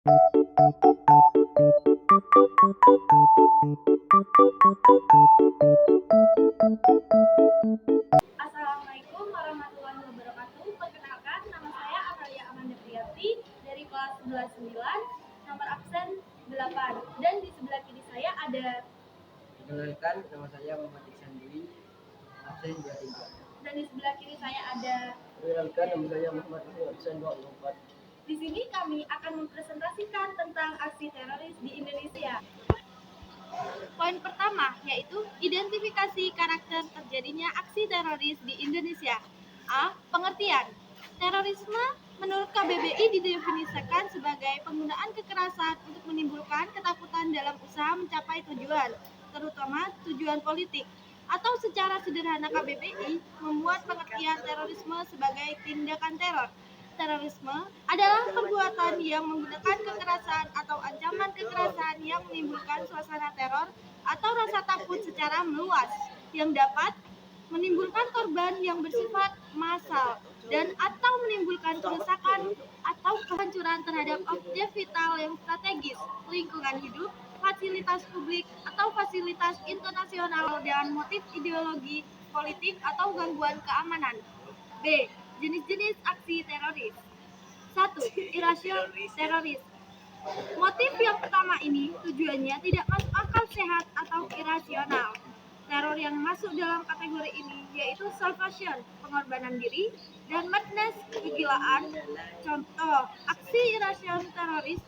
Assalamualaikum warahmatullahi wabarakatuh. Perkenalkan, nama saya Amalia Amanda Priyati dari kelas 11-9, nomor absen 8. Dan di sebelah kiri saya ada. Perkenalkan, nama saya Muhammad Iksan Dwi, absen 23. Dan di sebelah kiri saya ada. Perkenalkan, nama saya Muhammad Iksan, absen 24. Di sini kami akan mempresentasikan tentang aksi teroris di Indonesia. Poin pertama yaitu identifikasi karakter terjadinya aksi teroris di Indonesia. A. Pengertian. Terorisme menurut KBBI didefinisikan sebagai penggunaan kekerasan untuk menimbulkan ketakutan dalam usaha mencapai tujuan, terutama tujuan politik. Atau secara sederhana KBBI membuat pengertian terorisme sebagai tindakan teror. Terorisme adalah perbuatan yang menggunakan kekerasan atau ancaman kekerasan yang menimbulkan suasana teror atau rasa takut secara meluas yang dapat menimbulkan korban yang bersifat massal dan atau menimbulkan kerusakan atau kehancuran terhadap objek vital yang strategis, lingkungan hidup, fasilitas publik atau fasilitas internasional dengan motif ideologi, politik atau gangguan keamanan. B. Jenis-jenis aksi teroris. 1. Irasional teroris. Motif yang pertama ini tujuannya tidak masuk akal sehat atau irasional. Teror yang masuk dalam kategori ini yaitu salvation, pengorbanan diri, dan madness, kegilaan. Contoh, aksi irasional teroris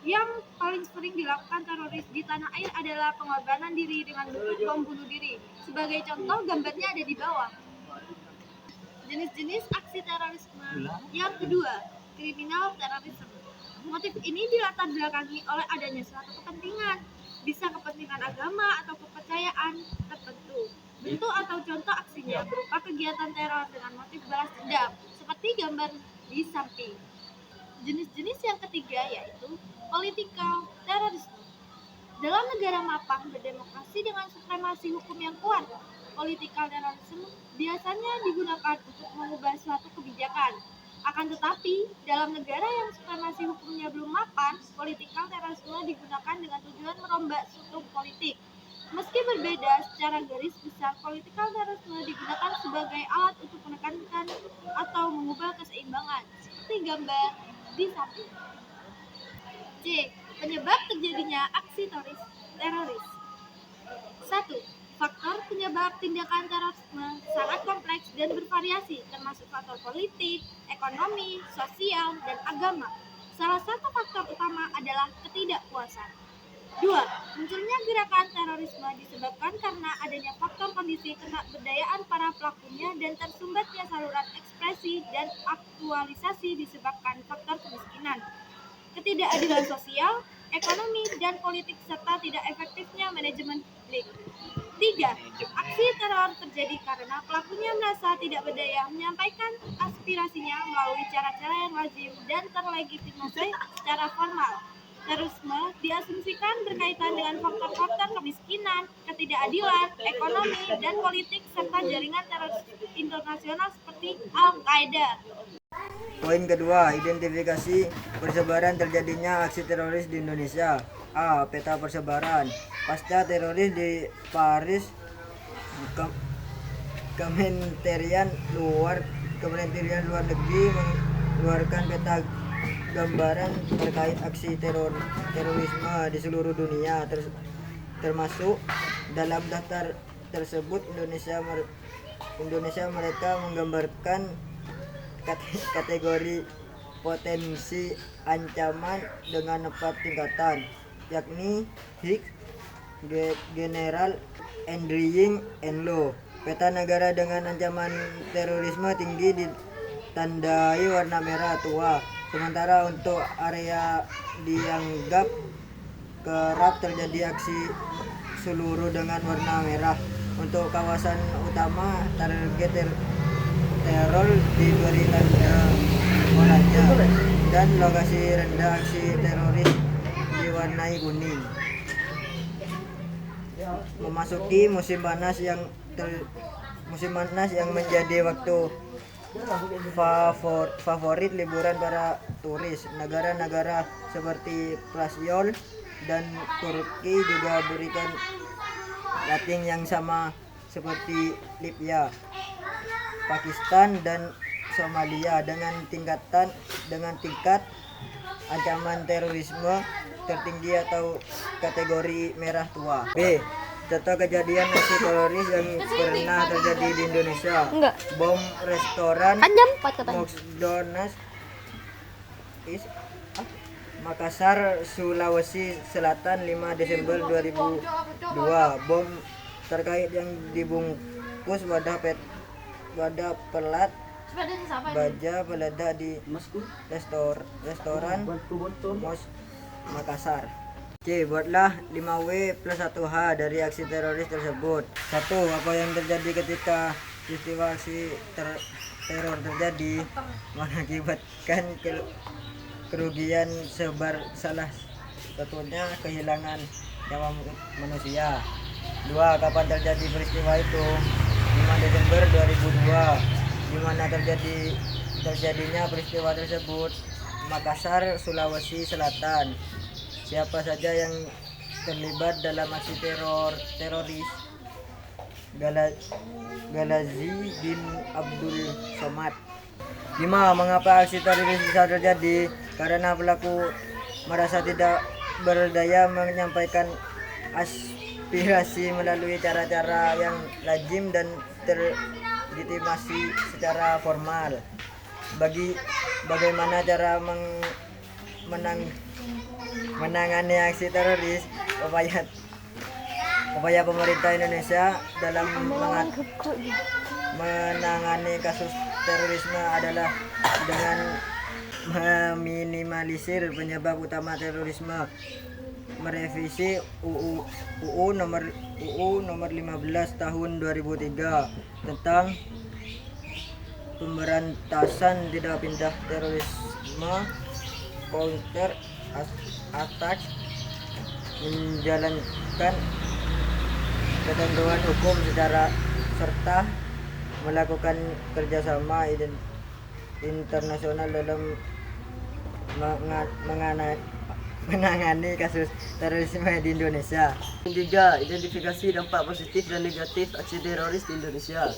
yang paling sering dilakukan teroris di tanah air adalah pengorbanan diri dengan bentuk bom bunuh diri. Sebagai contoh, gambarnya ada di bawah. Jenis-jenis aksi terorisme. Yang kedua, kriminal terorisme. Motif ini dilatar belakangi oleh adanya suatu kepentingan, bisa kepentingan agama atau kepercayaan tertentu. Bentuk atau contoh aksinya berupa kegiatan teror dengan motif balas dendam, seperti gambar di samping. Jenis-jenis yang ketiga yaitu political terorisme. Dalam negara mapan berdemokrasi dengan supremasi hukum yang kuat, political terorisme biasanya digunakan untuk mengubah suatu kebijakan. Akan tetapi, dalam negara yang supremasi hukumnya belum mapan, political terorisme digunakan dengan tujuan merombak struktur politik. Meski berbeda secara garis besar, political terorisme digunakan sebagai alat untuk menekankan atau mengubah keseimbangan, seperti gambar di samping. C. Penyebab terjadinya aksi teroris. 1. Faktor penyebab tindakan terorisme sangat kompleks dan bervariasi, termasuk faktor politik, ekonomi, sosial, dan agama. Salah satu faktor utama adalah ketidakpuasan. 2. Munculnya gerakan terorisme disebabkan karena adanya faktor kondisi keberdayaan para pelakunya dan tersumbatnya saluran ekspresi dan aktualisasi disebabkan faktor kemiskinan, ketidakadilan sosial, ekonomi, dan politik, serta tidak efektifnya manajemen publik. 3. Aksi teror terjadi karena pelakunya merasa tidak berdaya menyampaikan aspirasinya melalui cara-cara yang lazim dan terlegitimasi secara formal. Terorisme diasumsikan berkaitan dengan faktor-faktor kemiskinan, ketidakadilan, ekonomi, dan politik, serta jaringan teroris internasional seperti Al-Qaeda. Poin kedua, identifikasi persebaran terjadinya aksi teroris di Indonesia. A. Peta persebaran. Pasca teroris di Paris, Kementerian Luar Negeri mengeluarkan peta gambaran terkait aksi terorisme di seluruh dunia, termasuk dalam daftar tersebut Indonesia mereka menggambarkan kategori potensi ancaman dengan 4 tingkatan, yakni high, general, enduring, and low. Peta negara dengan ancaman terorisme tinggi ditandai warna merah tua, sementara untuk area dianggap kerap terjadi aksi seluruh dengan warna merah. Untuk kawasan utama target teror diberi tanda oranye dan lokasi rendah aksi teroris diwarnai kuning. Memasuki musim panas yang menjadi waktu favorit liburan para turis. Negara-negara seperti Prasyol dan Turki juga berikan rating yang sama seperti Libya, Pakistan dan Somalia dengan tingkat ancaman terorisme tertinggi atau kategori merah tua. B. Contoh kejadian aksi teroris yang pernah terjadi di Indonesia. Enggak. Bom restoran Kan jam 4 katanya. McDonald's Makassar, Sulawesi Selatan 5 Desember 2002. Bom terkait yang dibungkus wadah pelat baja peledak di restoran Mos Makassar. C. Buatlah 5W plus 1H dari aksi teroris tersebut. 1. Apa yang terjadi ketika peristiwa aksi teror terjadi mengakibatkan kerugian salah satunya kehilangan nyawa manusia. 2. Kapan terjadi peristiwa itu? 5 Desember 2002. Di mana terjadinya peristiwa tersebut? Makassar, Sulawesi Selatan. Siapa saja yang terlibat dalam aksi teroris? Galazi bin Abdul Somad. 5. Mengapa aksi teroris bisa terjadi? Karena pelaku merasa tidak berdaya menyampaikan aspirasi melalui cara-cara yang lazim dan terlegitimasi secara formal. Bagaimana cara menangani aksi teroris? Upaya pemerintah Indonesia dalam menangani kasus terorisme adalah dengan meminimalisir penyebab utama terorisme, merevisi UU nomor 15 tahun 2003 tentang pemberantasan tidak pindah terorisme, counter attack, menjalankan ketentuan hukum secara serta melakukan kerjasama internasional dalam menangani kasus terorisme di Indonesia. 3. Identifikasi dampak positif dan negatif aksi teroris di Indonesia.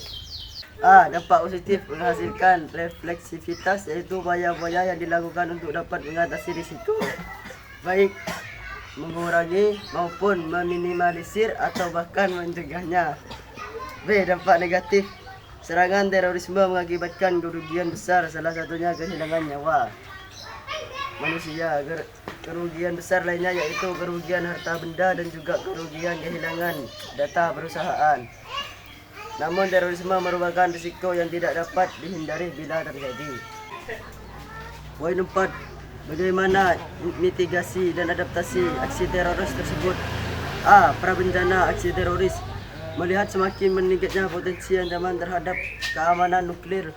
A. Dampak positif menghasilkan refleksivitas, yaitu upaya-upaya yang dilakukan untuk dapat mengatasi risiko, baik mengurangi maupun meminimalisir atau bahkan mencegahnya. B. Dampak negatif, serangan terorisme mengakibatkan kerugian besar, salah satunya kehilangan nyawa manusia. Kerugian besar lainnya yaitu kerugian harta benda dan juga kerugian kehilangan data perusahaan. Namun terorisme merupakan risiko yang tidak dapat dihindari bila terjadi. Poin 4. Bagaimana mitigasi dan adaptasi aksi teroris tersebut? A. Prabencana aksi teroris. Melihat semakin meningkatnya potensi ancaman terhadap keamanan nuklir,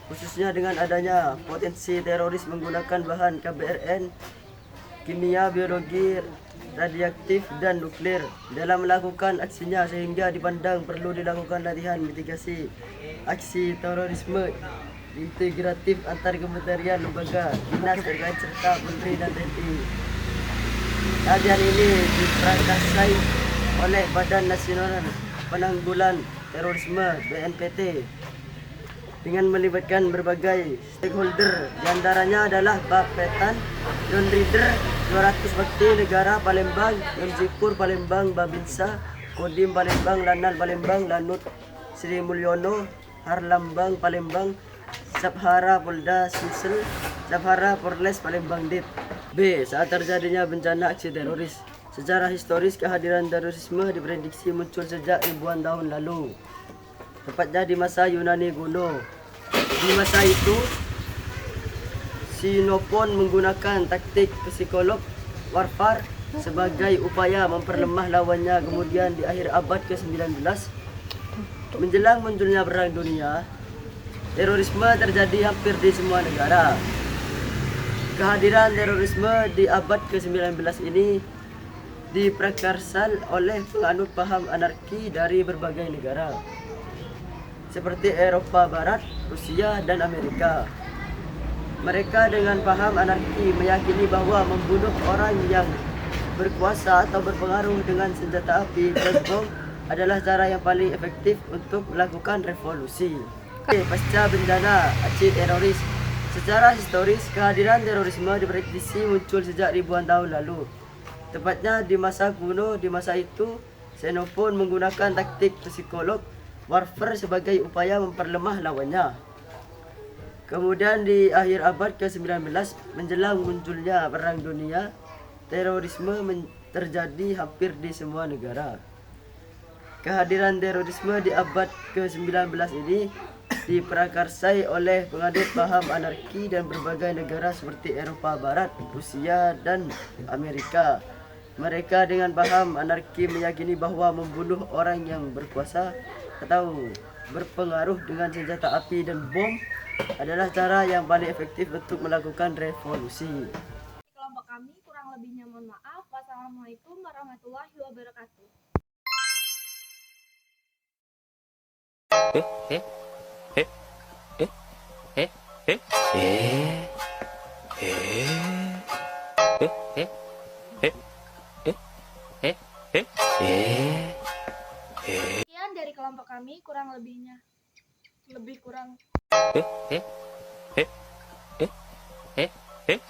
khususnya dengan adanya potensi teroris menggunakan bahan KBRN, kimia, biologi, radioaktif, dan nuklir dalam melakukan aksinya, sehingga dipandang perlu dilakukan latihan mitigasi aksi terorisme integratif antar kementerian, lembaga, dinas terkait serta Polri dan TNI. Latihan ini diprakarsai oleh Badan Nasional Penanggulangan Terorisme (BNPT) dengan melibatkan berbagai stakeholder, diantaranya adalah Bapetan, John Reader, 200 Bakti Negara Palembang, Mjipur Palembang, Babinsa, Kodim Palembang, Lanal Palembang, Lanut Sri Mulyono, Harlambang Palembang, Sabhara Polda Sumsel, Sabhara Polres Palembang Dit. B. Saat terjadinya bencana aksi teroris. Secara historis, kehadiran terorisme diprediksi muncul sejak ribuan tahun lalu, tepatnya di masa Yunani kuno. Di masa itu, Xenophon menggunakan taktik psikolog warfare sebagai upaya memperlemah lawannya. Kemudian di akhir abad ke-19, menjelang munculnya Perang Dunia, terorisme terjadi hampir di semua negara. Kehadiran terorisme di abad ke-19 ini diprakarsai oleh penganut paham anarki dari berbagai negara. seperti Eropa Barat, Rusia, dan Amerika. Mereka dengan paham anarki meyakini bahwa membunuh orang yang berkuasa atau berpengaruh dengan senjata api dan bom adalah cara yang paling efektif untuk melakukan revolusi. Pasca bencana aksi teroris. Secara historis, kehadiran terorisme diprediksi muncul sejak ribuan tahun lalu. Tepatnya di masa kuno. Di masa itu, Xenophon menggunakan taktik psikolog warfare sebagai upaya memperlemah lawannya. Kemudian di akhir abad ke-19, menjelang munculnya Perang Dunia, terorisme terjadi hampir di semua negara. Kehadiran terorisme di abad ke-19 ini diprakarsai oleh penganut paham anarki dan berbagai negara seperti Eropa Barat, Rusia, dan Amerika. Mereka dengan paham anarki meyakini bahwa membunuh orang yang berkuasa atau berpengaruh dengan senjata api dan bom adalah cara yang paling efektif untuk melakukan revolusi. Kelompok kami kurang lebihnya mohon maaf. Wassalamualaikum warahmatullahi wabarakatuh. Sekian dari kelompok kami, kurang lebihnya lebih kurang. Eh